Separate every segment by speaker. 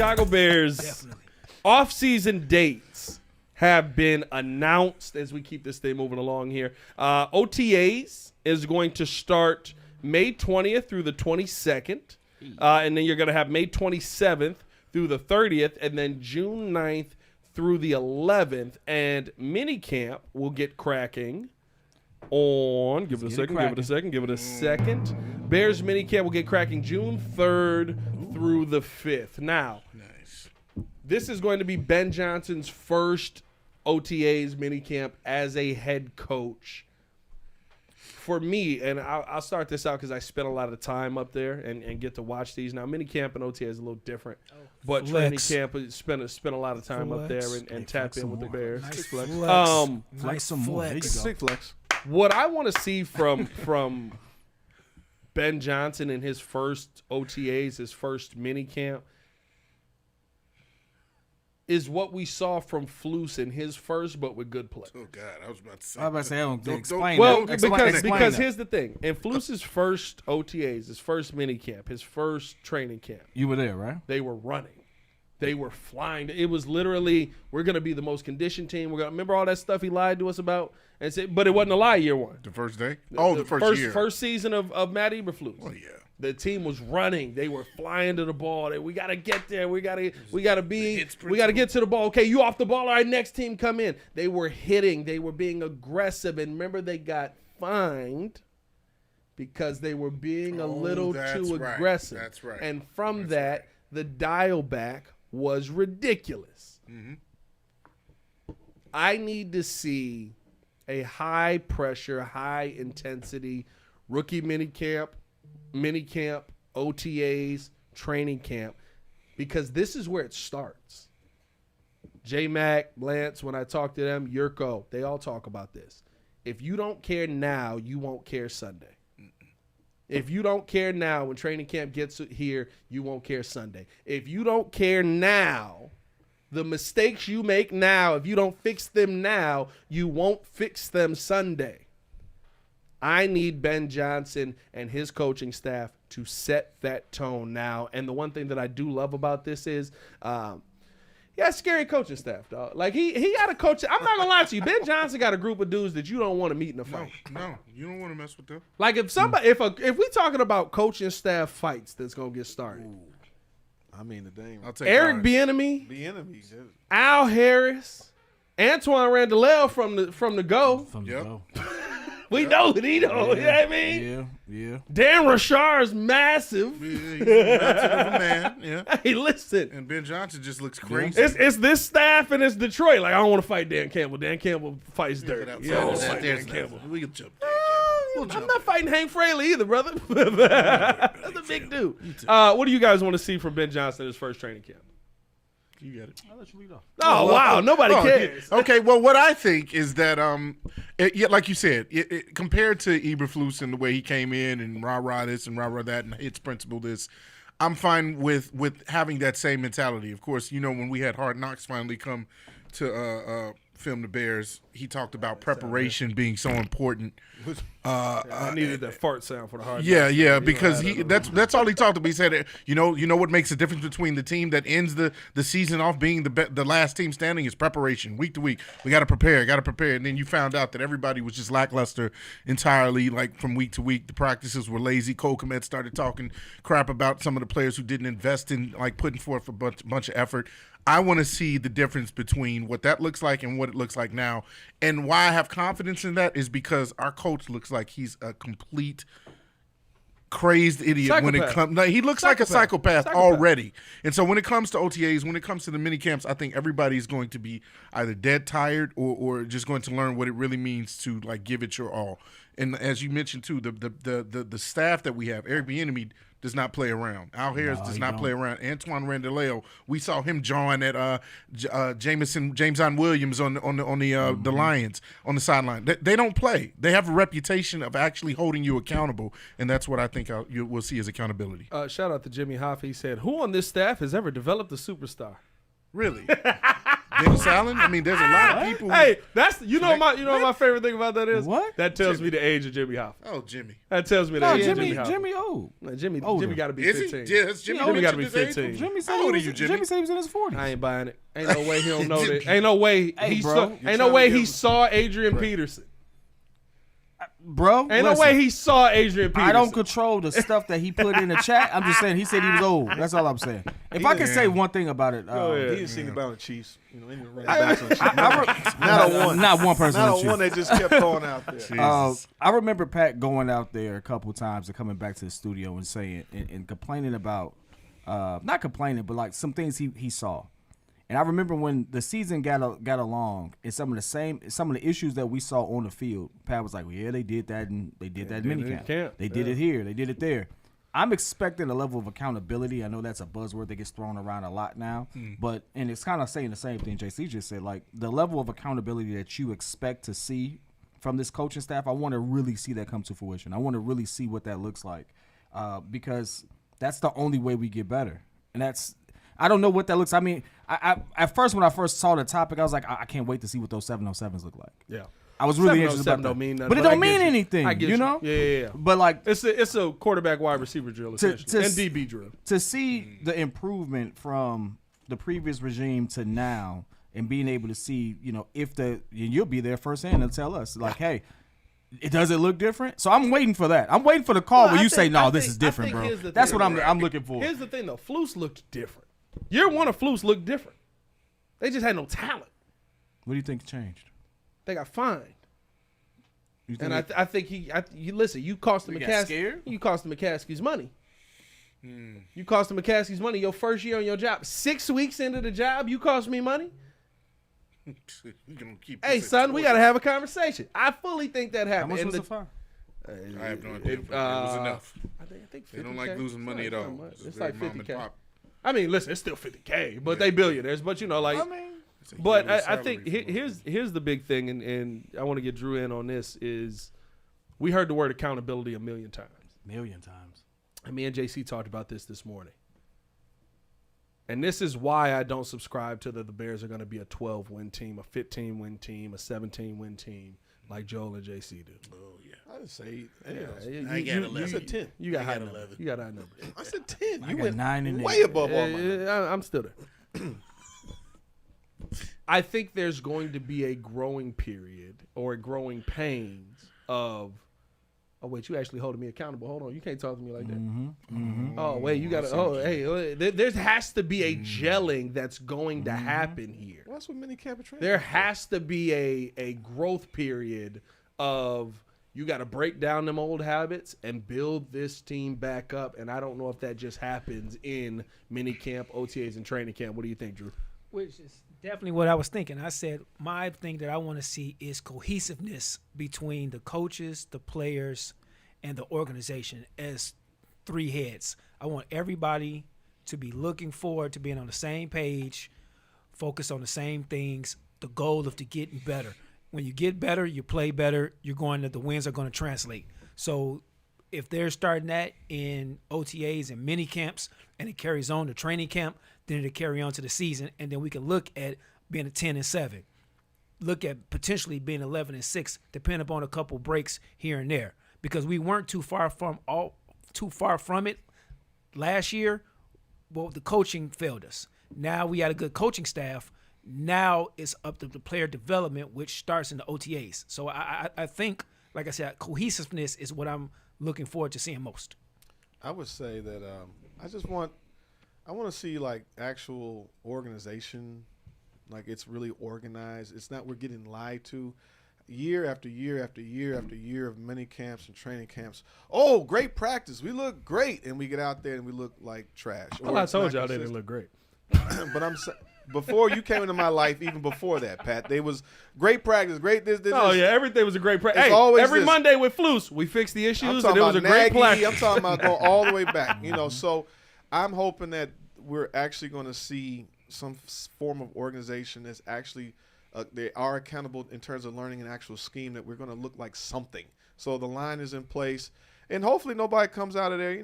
Speaker 1: Chicago Bears off-season dates have been announced as we keep this thing moving along here. OTAs is going to start May 20th through the 22nd, and then you're going to have May 27th through the 30th, and then June 9th through the 11th, and Minicamp will get cracking on, give it a second. Bears Minicamp will get cracking June 3rd through the 5th. Now, this is going to be Ben Johnson's first OTAs Minicamp as a head coach. For me, and I'll start this out because I spent a lot of time up there and get to watch these. Now, Minicamp and OTA is a little different, but training camp spent a lot of time up there and tap in with the Bears.
Speaker 2: Nice flex.
Speaker 3: Flex some more.
Speaker 2: Sick flex.
Speaker 1: What I want to see from Ben Johnson in his first OTAs, his first minicamp, is what we saw from Flus in his first, but with good play.
Speaker 2: Oh, God. I was about to say.
Speaker 3: I was about to say, I don't explain
Speaker 1: well,
Speaker 3: that.
Speaker 1: because here's the thing. In Flus's first OTAs, his first minicamp, his first training camp.
Speaker 3: You were there, right?
Speaker 1: They were running. They were flying. It was literally, we're going to be the most conditioned team. We're gonna remember all that stuff he lied to us about? And said, but it wasn't a lie year one.
Speaker 2: The first day? The first year.
Speaker 1: First season of Matt Eberflus.
Speaker 2: Oh, yeah.
Speaker 1: The team was running. They were flying to the ball. We got to get there. We got to get to the ball. Okay, you off the ball. All right, next team come in. They were hitting. They were being aggressive. And remember, they got fined because they were being a little too aggressive.
Speaker 2: That's right.
Speaker 1: And from that, the dial back was ridiculous.
Speaker 2: Mm-hmm.
Speaker 1: I need to see a high pressure, high intensity rookie minicamp, OTAs, training camp, because this is where it starts. J-Mac, Lance, when I talk to them, Yurko, they all talk about this. If you don't care now, you won't care Sunday. If you don't care now, when training camp gets here, you won't care Sunday. If you don't care now, the mistakes you make now, if you don't fix them now, you won't fix them Sunday. I need Ben Johnson and his coaching staff to set that tone now. And the one thing that I do love about this is, he has scary coaching staff, dog. Like he got a coach. I'm not gonna lie to you. Ben Johnson got a group of dudes that you don't want to meet in a fight.
Speaker 2: No, you don't want to mess with them.
Speaker 1: Like if somebody, if we talking about coaching staff fights that's gonna get started.
Speaker 4: Ooh. I mean, the dang.
Speaker 1: I'll take Eric Bieniemy, Al Harris, Antoine Randall from the go. We know it, you know what I mean?
Speaker 3: Yeah.
Speaker 1: Dan Rashard's massive.
Speaker 2: Yeah, he's a massive of a man. Yeah.
Speaker 1: Hey, listen.
Speaker 2: And Ben Johnson just looks crazy.
Speaker 1: It's this staff and it's Detroit. Like, I don't want to fight Dan Campbell. Dan Campbell fights dirty. Dan Campbell.
Speaker 2: We can jump.
Speaker 1: I'm not fighting Hank Fraley either, brother. That's a big dude. What do you guys want to see from Ben Johnson in his first training camp?
Speaker 2: You got it.
Speaker 3: I'll let you lead off.
Speaker 1: Oh, wow. Nobody cares.
Speaker 2: Okay, well, what I think is that, like you said, compared to Eberflus and the way he came in and rah-rah this and rah-rah that and its principle this, I'm fine with having that same mentality. Of course, you know, when we had Hard Knocks finally come to film the Bears, he talked about preparation being so important.
Speaker 1: I needed that fart sound for the Hard Knocks.
Speaker 2: Yeah, because that's all he talked about. He said, you know what makes the difference between the team that ends the season off being the last team standing is preparation, week to week. We got to prepare, and then you found out that everybody was just lackluster entirely, like from week to week. The practices were lazy. Cole Kmet started talking crap about some of the players who didn't invest in like putting forth a bunch of effort. I want to see the difference between what that looks like and what it looks like now. And why I have confidence in that is because our coach looks like he's a complete crazed idiot when it comes. He looks like a psychopath already. And so when it comes to OTAs, when it comes to the mini camps, I think everybody's going to be either dead tired or just going to learn what it really means to like give it your all. And as you mentioned too, the staff that we have, Eric Bieniemy does not play around. Al Harris does not play around. Antoine Randall, we saw him jawing at Jameson Williams on the Lions on the sideline. They don't play. They have a reputation of actually holding you accountable, and that's what I think we'll see as accountability.
Speaker 1: Shout out to Jimmy Hoffa. He said, "Who on this staff has ever developed a superstar?"
Speaker 2: Really? Dennis Allen. I mean, there's a lot of people.
Speaker 1: Hey, that's what my favorite thing about that is.
Speaker 3: What?
Speaker 1: That tells me the age of Jimmy Hoffman.
Speaker 2: Oh, Jimmy.
Speaker 1: That tells me the
Speaker 3: No,
Speaker 1: age of Jimmy
Speaker 3: Jimmy
Speaker 1: Hoffman.
Speaker 3: old.
Speaker 1: No, Jimmy
Speaker 3: Older.
Speaker 1: got to be
Speaker 2: Is
Speaker 1: 15.
Speaker 2: he? Yes, Jimmy.
Speaker 1: Jimmy got to be
Speaker 2: mentioned his age.
Speaker 1: 15.
Speaker 3: Jimmy said
Speaker 2: How old are you, Jimmy?
Speaker 3: Jimmy said he was in his 40s.
Speaker 1: I ain't buying it. Ain't no way he don't know that. Ain't no way
Speaker 3: Hey,
Speaker 1: he
Speaker 3: bro,
Speaker 1: saw.
Speaker 3: you're
Speaker 1: Ain't no
Speaker 2: trying
Speaker 1: way
Speaker 2: to
Speaker 1: he
Speaker 2: give-
Speaker 1: saw Adrian Peterson.
Speaker 3: Bro,
Speaker 1: Ain't no
Speaker 3: listen,
Speaker 1: way he saw Adrian Peterson.
Speaker 3: I don't control the stuff that he put in the chat. I'm just saying he said he was old. That's all I'm saying. If I can say one thing about it,
Speaker 1: ahead.
Speaker 4: He didn't see anybody on the Chiefs. You know, any running backs on the Chiefs.
Speaker 3: not one person. on
Speaker 4: Not
Speaker 3: the
Speaker 4: a one
Speaker 3: Chiefs.
Speaker 4: that just kept throwing out there.
Speaker 3: I remember Pat going out there a couple times and coming back to the studio and saying and complaining about, not complaining, but like some things he saw. And I remember when the season got along, and some of the issues that we saw on the field, Pat was like, well, yeah, they did that, and they did that in minicamp. They did it here, they did it there. I'm expecting a level of accountability. I know that's a buzzword that gets thrown around a lot now, and it's kind of saying the same thing JC just said. Like the level of accountability that you expect to see from this coaching staff, I want to really see that come to fruition. I want to really see what that looks like, because that's the only way we get better. And I don't know what that looks. I mean, I at first when I first saw the topic, I was like, I can't wait to see what those 707s look like.
Speaker 1: Yeah.
Speaker 3: I was really interested about that.
Speaker 1: Don't mean nothing,
Speaker 3: but it don't
Speaker 1: I
Speaker 3: mean
Speaker 1: get you.
Speaker 3: anything,
Speaker 1: I get
Speaker 3: you know?
Speaker 1: Yeah.
Speaker 3: But like
Speaker 1: It's a quarterback wide receiver drill essentially, and DB drill.
Speaker 3: to see the improvement from the previous regime to now, and being able to see, you'll be there firsthand and tell us like, hey, does it look different? So I'm waiting for that. I'm waiting for the call where you say, no, this is different, bro. That's what I'm looking for.
Speaker 1: Here's the thing though, Flus looked different. Year one of Flus looked different. They just had no talent.
Speaker 3: What do you think changed?
Speaker 1: They got fined.
Speaker 3: You think
Speaker 1: And I think you cost him
Speaker 3: He got
Speaker 1: McCaskey.
Speaker 3: scared?
Speaker 1: You cost him McCaskey's money. You cost him McCaskey's money your first year on your job. 6 weeks into the job, you cost me money?
Speaker 2: You're gonna keep
Speaker 1: Hey,
Speaker 2: this at
Speaker 1: son, we
Speaker 2: 20.
Speaker 1: got to have a conversation. I fully think that
Speaker 3: how
Speaker 1: happened.
Speaker 3: much
Speaker 1: And
Speaker 3: was the fine?
Speaker 2: I have no idea. But it was enough.
Speaker 1: I think 50K.
Speaker 2: They don't like losing money at all.
Speaker 1: It's
Speaker 2: very
Speaker 1: like
Speaker 2: mom and
Speaker 1: 50K.
Speaker 2: pop.
Speaker 1: I mean, listen, it's still 50K, but they billionaires. But
Speaker 2: It's a
Speaker 1: but
Speaker 2: yearly
Speaker 1: I think
Speaker 2: salary for most.
Speaker 1: here's the big thing, and I want to get Drew in on this. Is we heard the word accountability a million times.
Speaker 3: Million times.
Speaker 1: And me and JC talked about this morning. And this is why I don't subscribe to the Bears are going to be a 12-win team, a 15-win team, a 17-win team, like Joel and JC do.
Speaker 2: Oh yeah.
Speaker 4: I didn't say.
Speaker 2: I got 11.
Speaker 4: I said 10.
Speaker 1: You got
Speaker 2: I
Speaker 1: high
Speaker 2: got
Speaker 1: numbers.
Speaker 2: 11.
Speaker 1: You got high numbers.
Speaker 4: I said 10.
Speaker 3: I
Speaker 4: You
Speaker 3: got
Speaker 4: went
Speaker 3: 9 and 8.
Speaker 4: way above all my numbers.
Speaker 1: I'm still there. I think there's going to be a growing period or a growing pains of, oh, wait, you actually holding me accountable. Hold on. You can't talk to me like that. Oh, wait, you got to, there has to be a gelling that's going to happen here.
Speaker 4: Well, that's what minicamp and training.
Speaker 1: There has to be a growth period of you got to break down them old habits and build this team back up. And I don't know if that just happens in minicamp, OTAs, and training camp. What do you think, Drew?
Speaker 5: Which is definitely what I was thinking. I said my thing that I want to see is cohesiveness between the coaches, the players, and the organization as three heads. I want everybody to be looking forward to being on the same page, focus on the same things, the goal of to getting better. When you get better, you play better, the wins are going to translate. So if they're starting that in OTAs and mini camps and it carries on to training camp, then it'll carry on to the season, and then we can look at being a 10-7. Look at potentially being 11-6, depending upon a couple breaks here and there. Because we weren't too far from it last year. Well, the coaching failed us. Now we got a good coaching staff. Now it's up to the player development, which starts in the OTAs. So I think, like I said, cohesiveness is what I'm looking forward to seeing most.
Speaker 4: I would say that I want to see like actual organization, like it's really organized. It's not we're getting lied to. Year after year after year after year of mini camps and training camps. Oh, great practice. We look great. And we get out there and we look like trash.
Speaker 1: Well, I told y'all they didn't look great.
Speaker 4: But I'm saying, before you came into my life, even before that, Pat, they was great practice, great this.
Speaker 1: Oh, yeah, everything was a great practice.
Speaker 4: It's
Speaker 1: Hey,
Speaker 4: always
Speaker 1: every
Speaker 4: this.
Speaker 1: Monday with Flus, we fixed the issues, and
Speaker 4: I'm
Speaker 1: it
Speaker 4: talking
Speaker 1: was a
Speaker 4: about
Speaker 1: great
Speaker 4: Nagy,
Speaker 1: practice.
Speaker 4: I'm talking about going all the way back. So I'm hoping that we're actually going to see some form of organization that's actually they are accountable in terms of learning an actual scheme, that we're going to look like something. So the line is in place, and hopefully nobody comes out of there,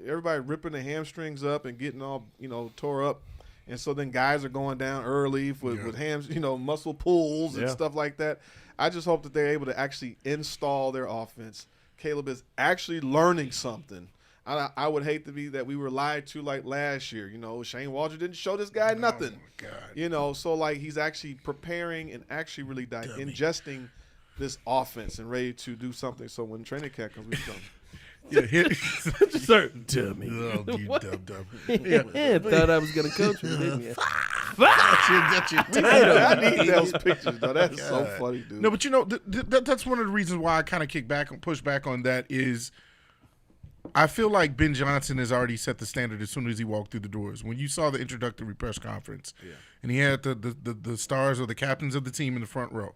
Speaker 4: everybody ripping the hamstrings up and getting all, tore up And so then guys are going down early with hams, muscle pulls and stuff like that. I just hope that they're able to actually install their offense. Caleb is actually learning something. I would hate to be that we were lied to like last year. Shane Waldron didn't show this guy nothing.
Speaker 2: Oh my God.
Speaker 4: So like he's actually preparing and actually really ingesting this offense and ready to do something. So when training camp comes, we come.
Speaker 1: Certain dummy.
Speaker 2: Oh, you dumb.
Speaker 1: Thought I was gonna coach him, didn't you?
Speaker 4: I need those pictures, though. That's so funny, dude.
Speaker 2: No, but that's one of the reasons why I kind of push back on that is I feel like Ben Johnson has already set the standard as soon as he walked through the doors. When you saw the introductory press conference, and he had the stars or the captains of the team in the front row.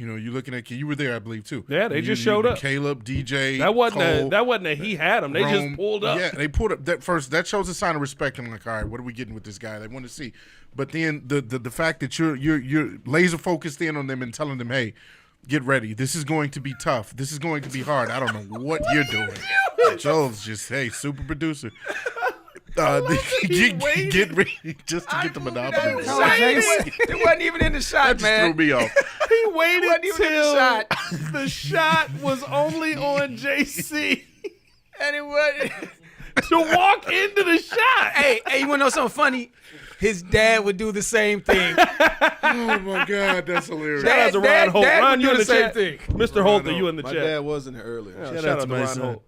Speaker 2: You're looking at you were there, I believe, too.
Speaker 1: Yeah, they just showed up.
Speaker 2: Caleb, DJ,
Speaker 1: that wasn't
Speaker 2: Cole,
Speaker 1: a he had them. They just pulled up.
Speaker 2: Yeah, they pulled up. That shows a sign of respect. I'm like, all right, what are we getting with this guy? They want to see. But then the fact that you're laser focused in on them and telling them, hey, get ready. This is going to be tough. This is going to be hard. I don't know what you're doing. Joel's just, hey, super producer. Get ready just to get the monopoly.
Speaker 5: It wasn't even in the shot,
Speaker 2: That
Speaker 5: man.
Speaker 2: just threw me off.
Speaker 1: He waited
Speaker 5: wasn't even in the
Speaker 1: till
Speaker 5: shot.
Speaker 1: the shot was only on JC
Speaker 5: And it was.
Speaker 1: to walk into the shot.
Speaker 5: Hey, you want to know something funny? His dad would do the same thing.
Speaker 2: Oh my God, that's hilarious.
Speaker 1: Shout out to Ron Holt.
Speaker 5: Dad
Speaker 1: Ron,
Speaker 5: would
Speaker 1: you
Speaker 5: do
Speaker 1: in
Speaker 5: the
Speaker 1: the
Speaker 5: same
Speaker 1: chat.
Speaker 5: thing.
Speaker 1: Mr. Holt, are you in the
Speaker 4: My
Speaker 1: chat?
Speaker 4: dad was in here earlier.
Speaker 1: Shout out to
Speaker 2: my
Speaker 1: Ron
Speaker 2: son.
Speaker 1: Holt.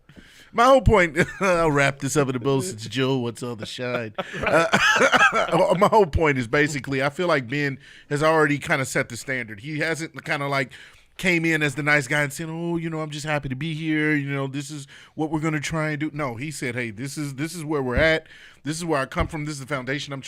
Speaker 2: My whole point, I'll wrap this up in a bow since Joe, what's all the shine? My whole point is basically, I feel like Ben has already kind of set the standard. He hasn't kind of like came in as the nice guy and said, oh, I'm just happy to be here. This is what we're going to try and do. No, he said, hey, this is where we're at. This is where I come from. This is the foundation I'm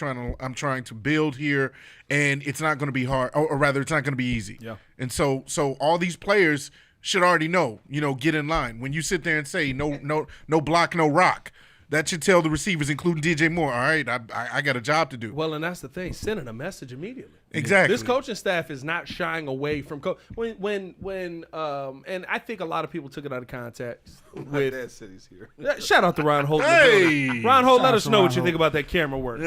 Speaker 2: trying to build here, and it's not going to be hard, or rather, it's not going to be easy.
Speaker 1: Yeah.
Speaker 2: And so all these players should already know, get in line. When you sit there and say no block, no rock, that should tell the receivers, including DJ Moore, all right, I got a job to do.
Speaker 1: Well, and that's the thing, sending a message immediately.
Speaker 2: Exactly.
Speaker 1: This coaching staff is not shying away from when and I think a lot of people took it out of context.
Speaker 4: My dad said he's here.
Speaker 1: Shout out to Ron Holt.
Speaker 2: Hey!
Speaker 1: Ron Holt, let
Speaker 3: Shout
Speaker 1: us
Speaker 3: out to
Speaker 1: know
Speaker 3: Ron
Speaker 1: what you think
Speaker 3: Holt.
Speaker 1: about that camera work.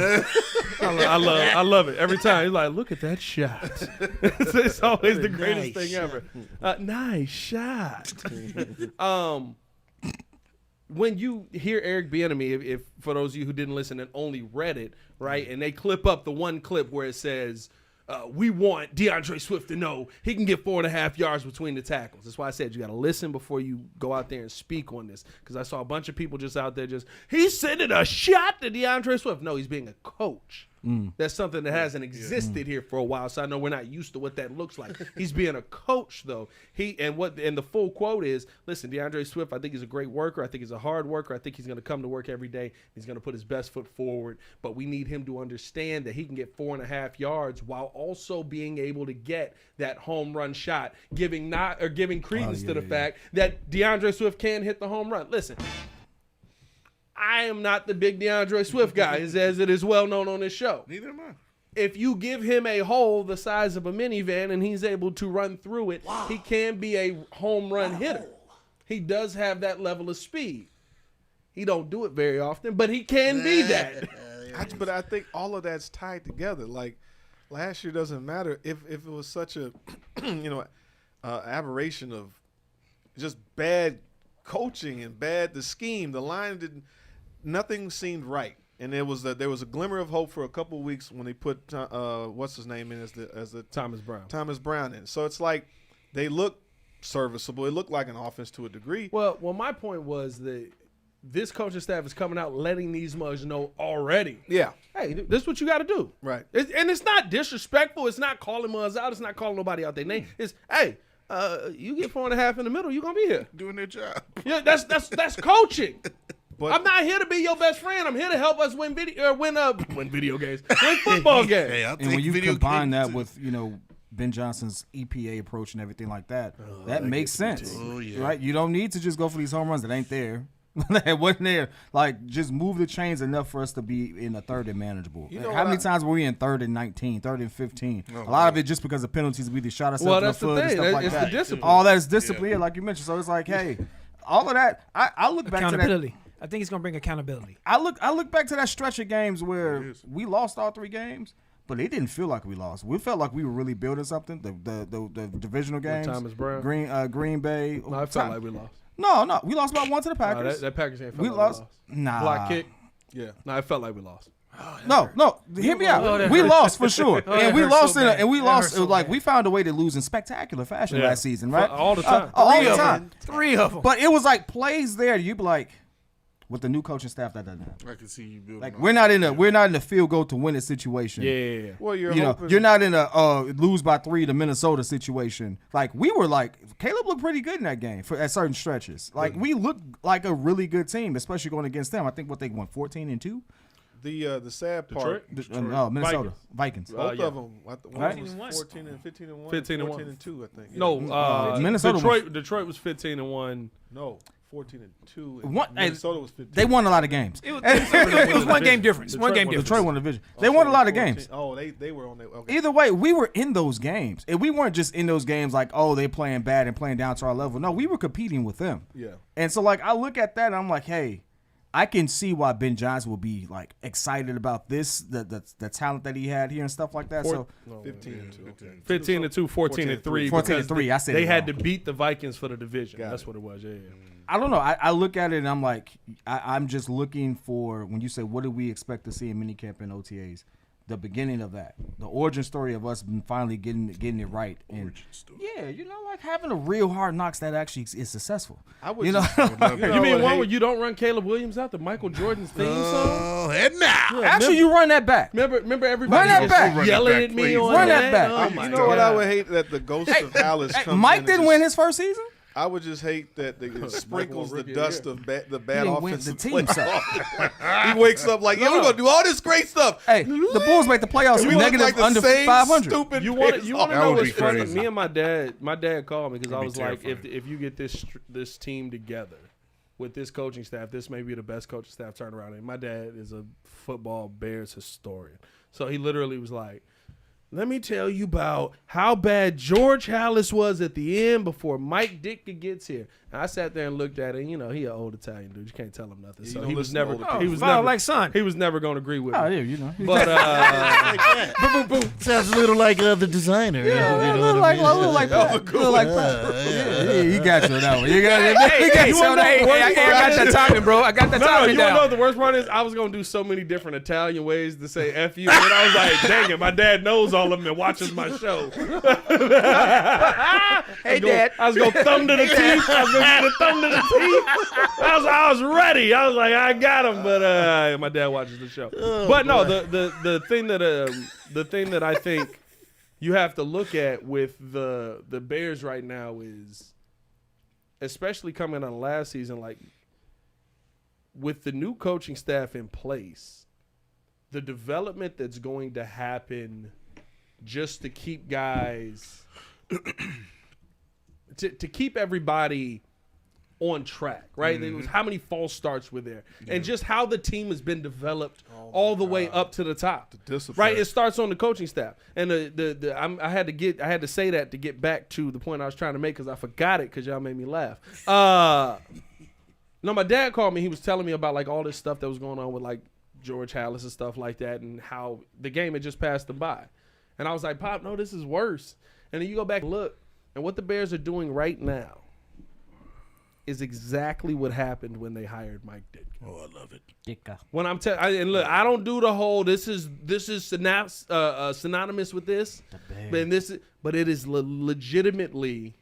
Speaker 1: I love it every time. He's like, look at that shot. It's always the greatest thing ever. Nice shot. When you hear Eric Bieniemy, if for those of you who didn't listen and only read it, right, and they clip up the one clip where it says, we want DeAndre Swift to know he can get 4.5 yards between the tackles. That's why I said you got to listen before you go out there and speak on this, because I saw a bunch of people just out there he's sending a shot to DeAndre Swift. No, he's being a coach. That's something that hasn't existed here for a while, so I know we're not used to what that looks like. He's being a coach, though. And the full quote is, listen, DeAndre Swift, I think he's a great worker. I think he's a hard worker. I think he's going to come to work every day. He's going to put his best foot forward. But we need him to understand that he can get 4.5 yards while also being able to get that home run shot, giving credence to the fact that DeAndre Swift can hit the home run. Listen, I am not the big DeAndre Swift guy, as it is well known on this show.
Speaker 2: Neither am I.
Speaker 1: If you give him a hole the size of a minivan and he's able to run through it, he can be a home run hitter. He does have that level of speed. He don't do it very often, but he can be that.
Speaker 4: But I think all of that's tied together. Like last year doesn't matter if it was such a aberration of just bad coaching and the scheme. The line didn't. Nothing seemed right, and there was a glimmer of hope for a couple of weeks when they put what's his name in as the
Speaker 1: Thomas Brown
Speaker 4: in. So it's like they look serviceable. It looked like an offense to a degree.
Speaker 1: Well, my point was that this coaching staff is coming out letting these mugs know already.
Speaker 4: Yeah.
Speaker 1: Hey, this is what you got to do.
Speaker 4: Right.
Speaker 1: And it's not disrespectful. It's not calling mugs out. It's not calling nobody out their name. It's, hey, you get 4.5 in the middle, you're going to be here.
Speaker 2: Doing their job.
Speaker 1: Yeah, that's coaching.
Speaker 4: But
Speaker 1: I'm not here to be your best friend. I'm here to help us win video games, win football games.
Speaker 2: Hey, I'll
Speaker 3: And when
Speaker 2: take
Speaker 3: you
Speaker 2: video
Speaker 3: combine
Speaker 2: games
Speaker 3: that
Speaker 2: too.
Speaker 3: with Ben Johnson's EPA approach and everything like that, that makes sense.
Speaker 2: Oh, yeah.
Speaker 3: Right? You don't need to just go for these home runs that ain't there. That wasn't there. Like, just move the chains enough for us to be in a third and manageable.
Speaker 4: You know
Speaker 3: How
Speaker 4: what
Speaker 3: many times were we in 3rd and 19, 3rd and 15?
Speaker 2: Oh,
Speaker 3: a lot of it just because of penalties. We either shot ourselves
Speaker 1: Well,
Speaker 3: in the
Speaker 1: that's the
Speaker 3: foot and
Speaker 1: thing.
Speaker 3: stuff like
Speaker 1: It's
Speaker 3: that.
Speaker 1: the discipline.
Speaker 3: All that is discipline, like you mentioned. So it's like, hey, all of that. I look back to that.
Speaker 5: Accountability. I think it's gonna bring accountability.
Speaker 3: I look back to that stretch of games where we lost all 3 games, but it didn't feel like we lost. We felt like we were really building something. The divisional games.
Speaker 1: Thomas Brown.
Speaker 3: Green Bay.
Speaker 1: No, I felt like we lost.
Speaker 3: No, we lost about 1 to the Packers.
Speaker 1: That Packers game felt
Speaker 3: we
Speaker 1: like
Speaker 3: lost.
Speaker 1: we lost.
Speaker 3: Nah.
Speaker 1: Block kick.
Speaker 4: Yeah.
Speaker 1: No, it felt like we lost.
Speaker 3: No, hear me out. We lost for sure, and we lost we found a way to lose in spectacular fashion last season, right?
Speaker 1: All the time.
Speaker 3: All the time.
Speaker 5: 3 of them.
Speaker 3: But it was like plays there. You'd be like, with the new coaching staff, that doesn't happen.
Speaker 2: I can see you building.
Speaker 3: Like we're not in a field goal to win it situation.
Speaker 1: Yeah.
Speaker 4: Well, you're
Speaker 3: not in a lose by 3 to Minnesota situation. Like we were like Caleb looked pretty good in that game at certain stretches. Like we looked like a really good team, especially going against them. I think what they won 14-2.
Speaker 4: The sad part.
Speaker 3: Minnesota Vikings.
Speaker 4: Both of them.
Speaker 3: Right?
Speaker 4: 14 and 15 and 1.
Speaker 1: 15 and
Speaker 4: 14 and 2, I think. Yeah.
Speaker 1: No,
Speaker 3: Minnesota.
Speaker 1: Detroit was 15-1.
Speaker 4: No, 14 and 2.
Speaker 3: Minnesota
Speaker 4: was 15.
Speaker 3: They won a lot of games.
Speaker 5: It was one game difference. One game difference.
Speaker 3: Detroit won the division. They won a lot of games.
Speaker 4: Oh, they were on there. Okay.
Speaker 3: Either way, we were in those games. And we weren't just in those games like, oh, they playing bad and playing down to our level. No, we were competing with them.
Speaker 4: Yeah.
Speaker 3: And so, like, I look at that and I'm like, hey, I can see why Ben Johnson will be, like, excited about this, the talent that he had here and stuff like that.
Speaker 4: 15 and 2.
Speaker 1: 15 and 2, 14 and 3.
Speaker 3: 14 and 3. I said
Speaker 1: they
Speaker 3: it
Speaker 1: had
Speaker 3: wrong.
Speaker 1: to beat the Vikings for the division. That's what it was. Yeah.
Speaker 3: I don't know. I look at it and I'm like, I'm just looking for, when you say, what do we expect to see in minicamp and OTAs? The beginning of that, the origin story of us finally getting it right, and like having a real Hard Knocks that actually is successful.
Speaker 4: I would,
Speaker 1: You mean one where you don't run Caleb Williams out, the Michael Jordan's theme song?
Speaker 2: Oh, head now.
Speaker 3: Actually, you run that back.
Speaker 1: Remember everybody
Speaker 3: Run that back.
Speaker 1: yelling at me on
Speaker 3: Run that back.
Speaker 1: Oh my
Speaker 4: you know what
Speaker 1: God.
Speaker 4: I would hate that the ghost of Alice comes
Speaker 3: Mike
Speaker 4: in
Speaker 3: didn't win his first season.
Speaker 4: I would just hate that it sprinkles the
Speaker 1: rookie
Speaker 4: dust of the bad
Speaker 3: didn't win
Speaker 4: offensive
Speaker 3: the team
Speaker 4: play.
Speaker 3: suck.
Speaker 4: He wakes up like, we're going to do all this great stuff.
Speaker 3: Hey, the Bulls make the playoffs
Speaker 4: You
Speaker 3: with
Speaker 4: look
Speaker 3: negative
Speaker 4: like the
Speaker 3: under
Speaker 4: same
Speaker 3: 500.
Speaker 4: stupid
Speaker 1: You want
Speaker 4: picks.
Speaker 1: to
Speaker 2: That
Speaker 1: know
Speaker 2: would
Speaker 1: what's
Speaker 2: be
Speaker 1: funny?
Speaker 2: crazy.
Speaker 1: Me and my dad called me because I
Speaker 2: That'd
Speaker 1: was
Speaker 2: be
Speaker 1: like,
Speaker 2: terrifying.
Speaker 1: if you get this team together with this coaching staff, this may be the best coaching staff turnaround. And my dad is a football Bears historian, so he literally was like, let me tell you about how bad George Halas was at the end before Mike Ditka gets here. And I sat there and looked at it. And, he an old Italian dude. You can't tell him nothing. So
Speaker 4: don't
Speaker 1: he was
Speaker 4: listen to
Speaker 1: never.
Speaker 4: older
Speaker 1: He was
Speaker 5: Follow
Speaker 1: never
Speaker 5: like son.
Speaker 1: He was never going to agree with me.
Speaker 3: Oh, yeah,
Speaker 1: But
Speaker 6: Sounds a little like the designer.
Speaker 3: A little like that. Yeah, he got you on that one. You got it.
Speaker 5: I got that timing, bro. I got that
Speaker 1: no,
Speaker 5: timing
Speaker 1: you want to know
Speaker 5: down.
Speaker 1: what the worst part is? I was going to do so many different Italian ways to say F you. And I was like, dang it, my dad knows all of them and watches my show.
Speaker 5: Hey, Dad.
Speaker 1: I was going to thumb to the teeth. I was going to get a thumb to the teeth. I was ready. I was like, I got him. But my dad watches the show. But no, the thing that I think you have to look at with the Bears right now is, especially coming on last season, like with the new coaching staff in place, the development that's going to happen just to keep guys to keep everybody on track, right? It was how many false starts were there, and just how the team has been developed all the way up to the top.
Speaker 4: discipline.
Speaker 1: Right, it starts on the coaching staff, and I had to say that to get back to the point I was trying to make because I forgot it because y'all made me laugh. No, my dad called me. He was telling me about like all this stuff that was going on with like George Halas and stuff like that, and how the game had just passed them by. And I was like, Pop, no, this is worse. And then you go back and look, and what the Bears are doing right now is exactly what happened when they hired Mike Ditka.
Speaker 2: Oh, I love it.
Speaker 1: When I'm telling, and look, I don't do the whole this is synonymous with this, but it is legitimately.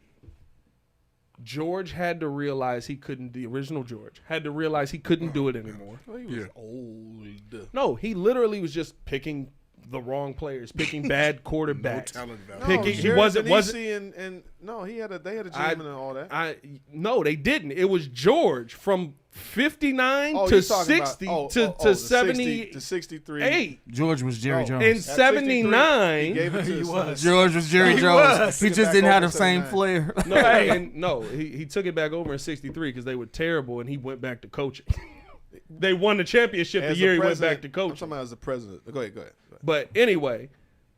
Speaker 1: George had to realize he couldn't. The original George had to realize he couldn't do it anymore.
Speaker 4: Well, he was old.
Speaker 1: No, he literally was just picking the wrong players, picking bad quarterbacks.
Speaker 2: No talent value.
Speaker 4: No,
Speaker 1: Picking, he
Speaker 4: Jerry
Speaker 1: wasn't.
Speaker 4: Benetti and no, they had a GM and all that.
Speaker 1: No, they didn't. It was George from 59
Speaker 4: Oh,
Speaker 1: to
Speaker 4: you're talking
Speaker 1: 60
Speaker 4: about,
Speaker 1: to 70
Speaker 4: to 63.
Speaker 1: 8.
Speaker 3: George was Jerry Jones.
Speaker 1: In
Speaker 4: At 63,
Speaker 1: 79,
Speaker 4: he gave it to
Speaker 3: George was Jerry Jones. He
Speaker 4: Took it
Speaker 3: just
Speaker 4: back
Speaker 3: didn't have
Speaker 4: over
Speaker 3: the same
Speaker 4: 79.
Speaker 3: flair.
Speaker 1: he took it back over in 63 because they were terrible, and he went back to coaching. They won the championship
Speaker 4: As
Speaker 1: the year
Speaker 4: a
Speaker 1: he went
Speaker 4: president-
Speaker 1: back to
Speaker 4: I'm
Speaker 1: coaching.
Speaker 4: talking about as a president. Go ahead.
Speaker 1: But anyway,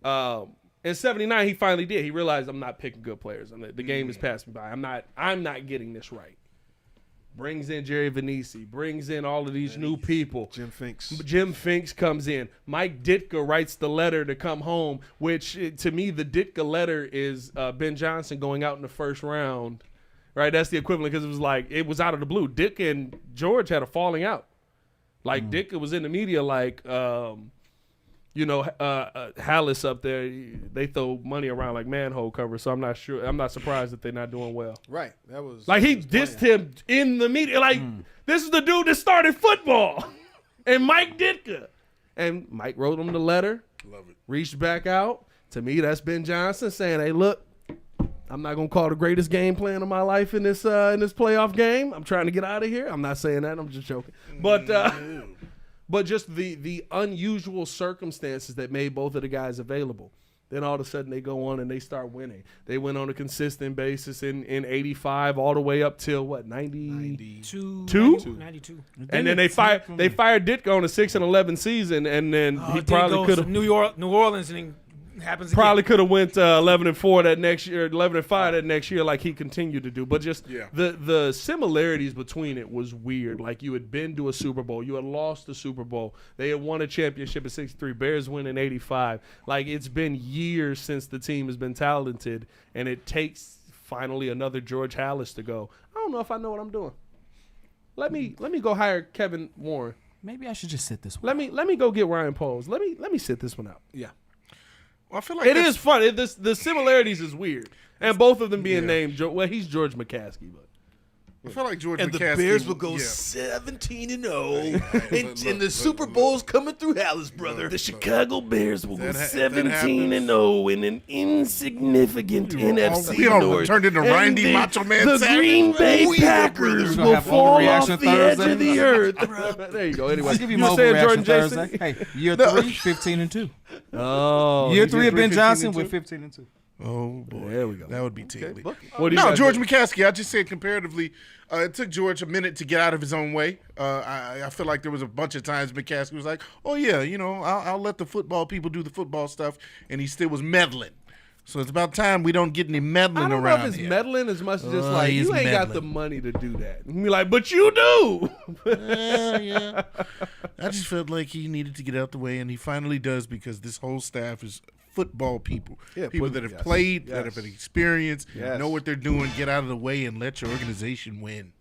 Speaker 1: in 79, he finally did. He realized I'm not picking good players, and the game has passed me by. I'm not getting this right. brings in Jerry Venisi, brings in all of these new people.
Speaker 4: Jim Finks.
Speaker 1: Jim Finks comes in. Mike Ditka writes the letter to come home, which to me, the Ditka letter is Ben Johnson going out in the first round. Right? That's the equivalent because it was out of the blue. Ditka and George had a falling out. Like Ditka was in the media like, Hallis up there, they throw money around like manhole covers, so I'm not sure. I'm not surprised that they're not doing well.
Speaker 4: Right. That was
Speaker 1: like he dissed him in the media. Like this is the dude that started football, and Mike Ditka, and Mike wrote him the letter.
Speaker 2: Love it.
Speaker 1: Reached back out to me. That's Ben Johnson saying, "Hey, look, I'm not gonna call the greatest game plan of my life in this playoff game. I'm trying to get out of here. I'm not saying that. I'm just joking, but just the unusual circumstances that made both of the guys available. Then all of a sudden they go on and they start winning. They went on a consistent basis in 85 all the way up till what, 92?
Speaker 5: 92.
Speaker 1: And then they fired Ditka on a 6-11 season, and then he probably could have
Speaker 5: New Orleans and happens
Speaker 1: probably
Speaker 5: again.
Speaker 1: could have went 11-4 that next year, 11-5 that next year, like he continued to do. But just the similarities between it was weird. Like you had been to a Super Bowl, you had lost the Super Bowl, they had won a championship in '63, Bears win in '85. Like it's been years since the team has been talented, and it takes finally another George Halas to go, I don't know if I know what I'm doing. Let me go hire Kevin Warren.
Speaker 3: Maybe I should just sit this one.
Speaker 1: Let me go get Ryan Poles. Let me sit this one out.
Speaker 4: Yeah.
Speaker 2: Well, I feel like
Speaker 1: It is fun. The similarities is weird, and both of them being named. Well, he's George McCaskey, but
Speaker 2: I feel like George
Speaker 7: And
Speaker 2: McCaskey,
Speaker 7: the Bears will go
Speaker 2: yeah.
Speaker 7: 17-0, and the Super Bowl's coming through Hallis, brother.
Speaker 6: The Chicago Bears will go
Speaker 2: That
Speaker 6: 17-0 in an insignificant NFC
Speaker 2: We all
Speaker 6: North.
Speaker 2: turned into
Speaker 6: And
Speaker 2: Randy
Speaker 6: the-
Speaker 2: Macho Man
Speaker 6: The
Speaker 2: Savage.
Speaker 6: Green Bay
Speaker 7: We will,
Speaker 6: Packers
Speaker 3: brother.
Speaker 6: will
Speaker 3: Have
Speaker 6: fall off
Speaker 3: overreaction
Speaker 6: the edge
Speaker 3: Thursday.
Speaker 6: of the earth.
Speaker 1: there you go. Anyway,
Speaker 3: I'll give you
Speaker 1: were
Speaker 3: my
Speaker 1: saying
Speaker 3: overreaction
Speaker 1: Jordan
Speaker 3: Thursday.
Speaker 1: Jason?
Speaker 3: Hey, year 3, 15-2.
Speaker 1: Oh,
Speaker 3: Year
Speaker 1: he
Speaker 3: 3
Speaker 1: did
Speaker 3: of Ben
Speaker 1: 15-2?
Speaker 3: Johnson with 15-2.
Speaker 2: Oh boy,
Speaker 1: There we go.
Speaker 2: That would be tickly.
Speaker 1: What do you
Speaker 2: No,
Speaker 1: guys
Speaker 2: George
Speaker 1: think?
Speaker 2: McCaskey. I just said comparatively, it took George a minute to get out of his own way. I feel like there was a bunch of times McCaskey was like, "Oh yeah, I'll let the football people do the football stuff," and he still was meddling. So it's about time we don't get any meddling
Speaker 1: I don't know
Speaker 2: around
Speaker 1: if it's
Speaker 2: here.
Speaker 1: meddling as much as just
Speaker 6: Oh,
Speaker 1: like
Speaker 6: he's
Speaker 1: you ain't got the
Speaker 6: meddling.
Speaker 1: money to do that. And be like, but you do.
Speaker 2: Yeah. I just felt like he needed to get out the way, and he finally does because this whole staff is football people.
Speaker 4: Yeah,
Speaker 2: People that have played, that have an experience,
Speaker 4: Yes.
Speaker 2: know what they're doing, get out of the way, and let your organization win.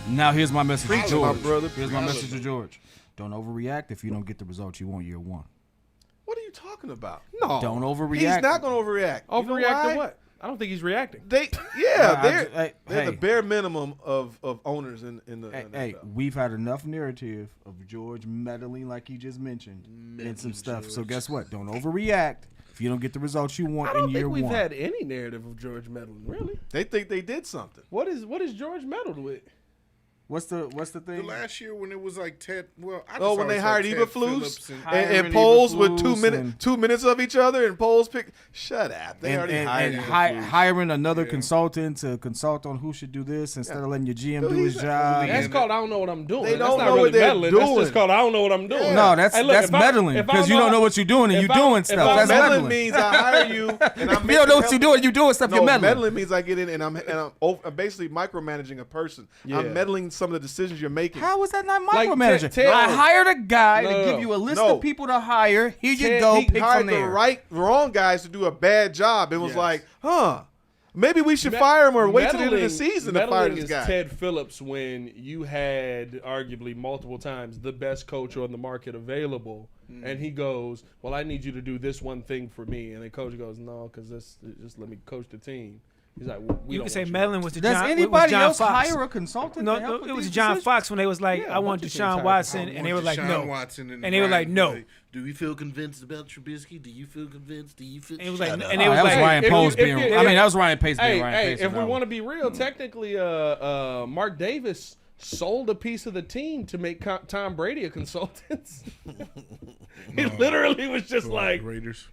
Speaker 3: Now here's my message to
Speaker 4: Preach,
Speaker 3: George.
Speaker 4: my brother.
Speaker 3: Here's my message to George. Don't overreact if you don't get the results you want year 1.
Speaker 4: What are you talking about?
Speaker 1: No,
Speaker 3: Don't overreact.
Speaker 4: He's not going to overreact. You know
Speaker 1: overreact
Speaker 4: why?
Speaker 1: to what? I don't think he's reacting.
Speaker 4: They're
Speaker 3: Hey,
Speaker 4: the bare minimum of owners in the
Speaker 3: Hey,
Speaker 4: NFL.
Speaker 3: we've had enough narrative of George meddling, like he just mentioned, in some stuff. So guess what? Don't overreact if you don't get the results you want
Speaker 1: I don't
Speaker 3: in year
Speaker 1: think we've
Speaker 3: 1.
Speaker 1: had any narrative of George meddling. Really?
Speaker 4: They think they did something.
Speaker 1: What is George meddled with?
Speaker 3: What's the
Speaker 2: The
Speaker 3: thing?
Speaker 2: last year when it was like Ted, well, I just
Speaker 4: Oh, when they
Speaker 2: always
Speaker 4: hired
Speaker 2: thought Ted
Speaker 4: Eberflus
Speaker 2: Phillips and-
Speaker 4: and
Speaker 3: Hiring
Speaker 4: polls with
Speaker 3: Eberflus
Speaker 4: 2 minutes of each other, and polls pick. Shut up! They already hired Eberflus.
Speaker 3: hiring another consultant to consult on who should do this instead of letting your GM
Speaker 4: Dude,
Speaker 3: do his
Speaker 4: he's-
Speaker 3: job.
Speaker 1: That's called I don't know what I'm doing.
Speaker 4: They
Speaker 1: That's
Speaker 4: don't
Speaker 1: not
Speaker 4: know
Speaker 1: really
Speaker 4: what they're
Speaker 1: meddling. That's
Speaker 4: doing.
Speaker 1: just called I don't know what I'm doing.
Speaker 3: No, that's
Speaker 1: Hey, look,
Speaker 3: that's
Speaker 1: if I-
Speaker 3: meddling
Speaker 1: if I
Speaker 3: because you
Speaker 1: know-
Speaker 3: don't know what you're doing and
Speaker 1: if
Speaker 3: you're
Speaker 1: I-
Speaker 3: doing
Speaker 1: if
Speaker 3: stuff.
Speaker 1: I-
Speaker 3: That's
Speaker 4: Meddling
Speaker 3: meddling.
Speaker 4: means I hire you, and I'm
Speaker 3: If you don't
Speaker 4: making
Speaker 3: know what
Speaker 4: help-
Speaker 3: you're doing, you're doing stuff.
Speaker 4: No,
Speaker 3: You're meddling.
Speaker 4: meddling means I get in and I'm basically micromanaging a person.
Speaker 1: Yeah.
Speaker 4: I'm meddling some of the decisions you're making.
Speaker 3: How is that not
Speaker 1: Like,
Speaker 3: micromanaging?
Speaker 1: Ted-
Speaker 3: I hired a guy
Speaker 1: No,
Speaker 3: to
Speaker 1: no,
Speaker 3: give
Speaker 1: no.
Speaker 3: you a list
Speaker 4: No.
Speaker 3: of people to hire. Here you
Speaker 1: Ted-
Speaker 3: go.
Speaker 4: He
Speaker 3: Pick
Speaker 4: hired
Speaker 3: from there.
Speaker 4: the wrong guys to do a bad job. It was
Speaker 1: Yes.
Speaker 4: like, maybe we should fire him or wait till the end of the
Speaker 1: Meddling-
Speaker 4: season to fire
Speaker 1: meddling
Speaker 4: this
Speaker 1: is
Speaker 4: guy.
Speaker 1: Ted Phillips when you had arguably multiple times the best coach on the market available, and he goes, "Well, I need you to do this one thing for me," and the coach goes, "No, because just let me coach the team." He's like, well, "We
Speaker 5: You
Speaker 1: don't
Speaker 5: can say
Speaker 1: want
Speaker 5: meddling was the
Speaker 3: Does
Speaker 5: John. was
Speaker 3: anybody
Speaker 5: John
Speaker 3: else
Speaker 5: Fox.
Speaker 3: hire a consultant?
Speaker 5: No,
Speaker 3: to help
Speaker 5: no,
Speaker 3: with
Speaker 5: it was
Speaker 3: these
Speaker 5: John
Speaker 3: decisions?
Speaker 5: Fox when they was like,
Speaker 1: Yeah,
Speaker 5: I
Speaker 1: a
Speaker 5: want
Speaker 1: bunch of
Speaker 5: Deshaun
Speaker 1: things
Speaker 5: Watson,
Speaker 1: happened.
Speaker 5: and they were like,
Speaker 2: Deshaun
Speaker 5: no.
Speaker 2: Watson
Speaker 5: And they were like, no.
Speaker 2: Like,
Speaker 6: Do we feel convinced about Trubisky? Do you feel convinced? Do you feel?
Speaker 5: And it was like,
Speaker 6: Shut up.
Speaker 5: and they
Speaker 3: Oh,
Speaker 5: was
Speaker 3: that was
Speaker 5: like,
Speaker 3: Ryan
Speaker 1: if
Speaker 3: Pace
Speaker 1: you-
Speaker 3: being.
Speaker 1: if you-
Speaker 3: I mean, that was Ryan Pace being
Speaker 1: Hey,
Speaker 3: Ryan
Speaker 1: hey,
Speaker 3: Pace.
Speaker 1: if we
Speaker 3: about
Speaker 1: want
Speaker 3: it.
Speaker 1: to be real, technically, Mark Davis sold a piece of the team to make Tom Brady a consultant. He literally was just like,
Speaker 2: Raiders.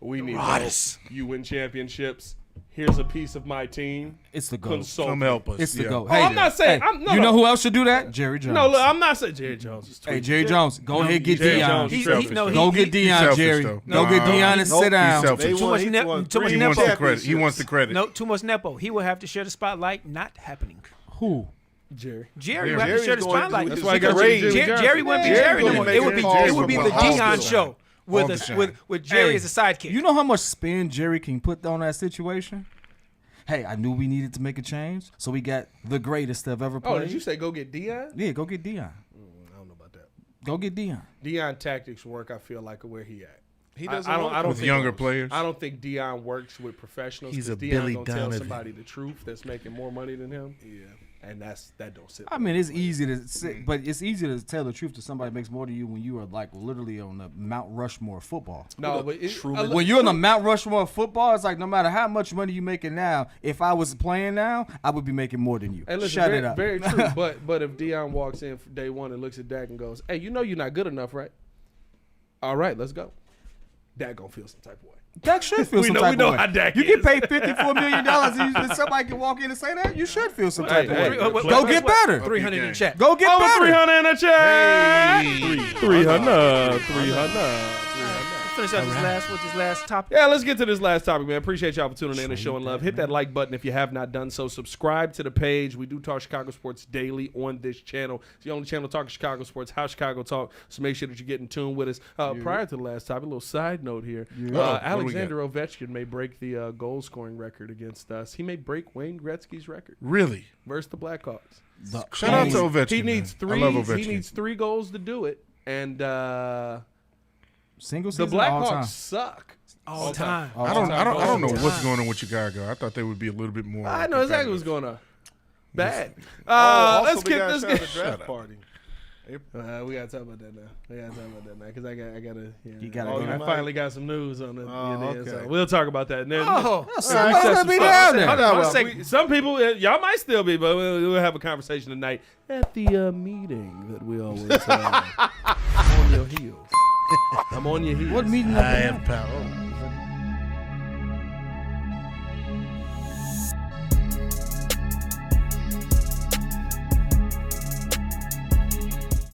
Speaker 1: "We need help. You win championships. Here's a piece of my team.
Speaker 3: It's the goal.
Speaker 1: Consult
Speaker 2: Come
Speaker 1: me."
Speaker 2: help us.
Speaker 3: It's the
Speaker 2: Yeah.
Speaker 3: goal.
Speaker 1: Oh, I'm not saying.
Speaker 3: Hey,
Speaker 1: I'm, no,
Speaker 3: you
Speaker 1: no.
Speaker 3: know who else should do that? Jerry Jones.
Speaker 1: No, look, I'm not saying Jerry Jones is
Speaker 3: Hey,
Speaker 1: tweaking.
Speaker 3: Jerry Jones, go ahead, get
Speaker 1: Jerry
Speaker 3: Dion.
Speaker 1: Jones is
Speaker 5: He-
Speaker 1: selfish,
Speaker 5: no,
Speaker 1: though.
Speaker 5: he-
Speaker 3: Go get Dion,
Speaker 2: selfish,
Speaker 3: Jerry.
Speaker 2: though.
Speaker 3: Go get Dion and
Speaker 4: Nope.
Speaker 3: sit down.
Speaker 2: He's selfish.
Speaker 4: They
Speaker 5: Too
Speaker 4: won,
Speaker 5: much
Speaker 4: he
Speaker 5: net-
Speaker 4: won
Speaker 5: too much
Speaker 4: 3
Speaker 5: nepo.
Speaker 2: He wants the credit. He
Speaker 4: championships.
Speaker 2: wants the credit.
Speaker 5: No, too much nepo. He will have to share the spotlight. Not happening.
Speaker 3: Who?
Speaker 1: Jerry.
Speaker 5: Jerry would have to share
Speaker 4: Jerry's
Speaker 5: the
Speaker 4: going
Speaker 5: spotlight.
Speaker 4: to-
Speaker 1: That's why I got
Speaker 4: Jerry-
Speaker 1: Jimmy Johnson.
Speaker 5: Jerry wouldn't be
Speaker 4: Jerry
Speaker 5: Jerry no
Speaker 4: gonna
Speaker 5: more.
Speaker 4: make
Speaker 5: It would be
Speaker 4: calls
Speaker 5: it would be
Speaker 2: from
Speaker 5: the
Speaker 2: the
Speaker 5: Dion
Speaker 2: hospital.
Speaker 5: show
Speaker 2: All the time.
Speaker 5: with Jerry
Speaker 3: Hey,
Speaker 5: as a sidekick.
Speaker 3: You know how much spin Jerry can put on that situation? Hey, I knew we needed to make a change, so we got the greatest I've ever played.
Speaker 1: Oh, did you say go get Dion?
Speaker 3: Yeah, go get Dion.
Speaker 4: I don't know about that.
Speaker 3: Go get Dion.
Speaker 1: Dion tactics work. I feel like where he at.
Speaker 4: He doesn't.
Speaker 1: I don't
Speaker 2: With
Speaker 1: think
Speaker 2: younger players.
Speaker 1: I don't think Dion works with professionals.
Speaker 2: He's
Speaker 1: 'cause
Speaker 2: a
Speaker 1: Dion
Speaker 2: Billy
Speaker 1: gonna tell
Speaker 2: Donovan.
Speaker 1: somebody the truth that's making more money than him,
Speaker 4: Yeah.
Speaker 1: and that don't sit.
Speaker 3: I mean, it's easy to say, but it's easy to tell the truth to somebody who makes more than you when you are like literally on the Mount Rushmore of football.
Speaker 1: no, but
Speaker 3: When you're on the Mount Rushmore of football, it's like no matter how much money you making now, if I was playing now, I would be making more than you.
Speaker 1: Hey, listen,
Speaker 3: Shut
Speaker 1: very,
Speaker 3: it up.
Speaker 1: very true. But if Dion walks in for day one and looks at Dak and goes, "Hey, you know you're not good enough, right? All right, let's go." Dak gonna feel some type of way.
Speaker 3: Dak should feel
Speaker 1: We
Speaker 3: some
Speaker 1: know-
Speaker 3: type
Speaker 1: we know
Speaker 3: of way.
Speaker 1: how Dak
Speaker 3: you
Speaker 1: is.
Speaker 3: get paid $54 million and somebody can walk in and say that, you should feel some type
Speaker 1: Hey,
Speaker 3: of way.
Speaker 1: hey,
Speaker 3: Go get better.
Speaker 5: 300 in check.
Speaker 3: Go get
Speaker 1: Over
Speaker 3: better.
Speaker 1: 300 in a check. 300.
Speaker 5: Finish up this last topic.
Speaker 1: Yeah, let's get to this last topic, man. Appreciate y'all for tuning in and showing love. Hit that like button if you have not done so. Subscribe to the page. We do talk Chicago sports daily on this channel. It's the only channel talking Chicago sports, how Chicago talk. So make sure that you get in tune with us. Prior to the last topic, a little side note here.
Speaker 2: What do we
Speaker 1: Alexander Ovechkin may break the goal scoring record against us. He may break Wayne Gretzky's record
Speaker 2: Really?
Speaker 1: versus the Blackhawks.
Speaker 2: Shout out to Ovechkin.
Speaker 1: He needs
Speaker 2: man.
Speaker 1: three.
Speaker 2: I love Ovechkin.
Speaker 1: He needs 3 goals to do it, and
Speaker 3: Single
Speaker 1: the
Speaker 3: season all time.
Speaker 1: Blackhawks suck.
Speaker 5: All time.
Speaker 2: I don't know
Speaker 5: All
Speaker 2: what's
Speaker 5: time.
Speaker 2: going on with Chicago. I thought they would be a little bit more.
Speaker 1: I know exactly what's going on. Bad.
Speaker 4: Also,
Speaker 1: Let's
Speaker 4: we
Speaker 1: get
Speaker 4: gotta
Speaker 1: this.
Speaker 4: shout out the
Speaker 2: Shut
Speaker 4: draft
Speaker 2: up.
Speaker 4: party.
Speaker 1: We gotta talk about that now. Because I gotta.
Speaker 3: You gotta
Speaker 1: oh,
Speaker 3: go.
Speaker 1: I finally got some news on it.
Speaker 4: okay.
Speaker 1: So we'll talk about that. And then,
Speaker 5: Oh,
Speaker 3: Somebody's gonna be down there.
Speaker 1: Hold on,
Speaker 5: One second.
Speaker 1: some people, y'all might still be, but we'll have a conversation tonight at the meeting that we always have. On your heels. I'm on your heels.
Speaker 3: What meeting?
Speaker 2: I have power.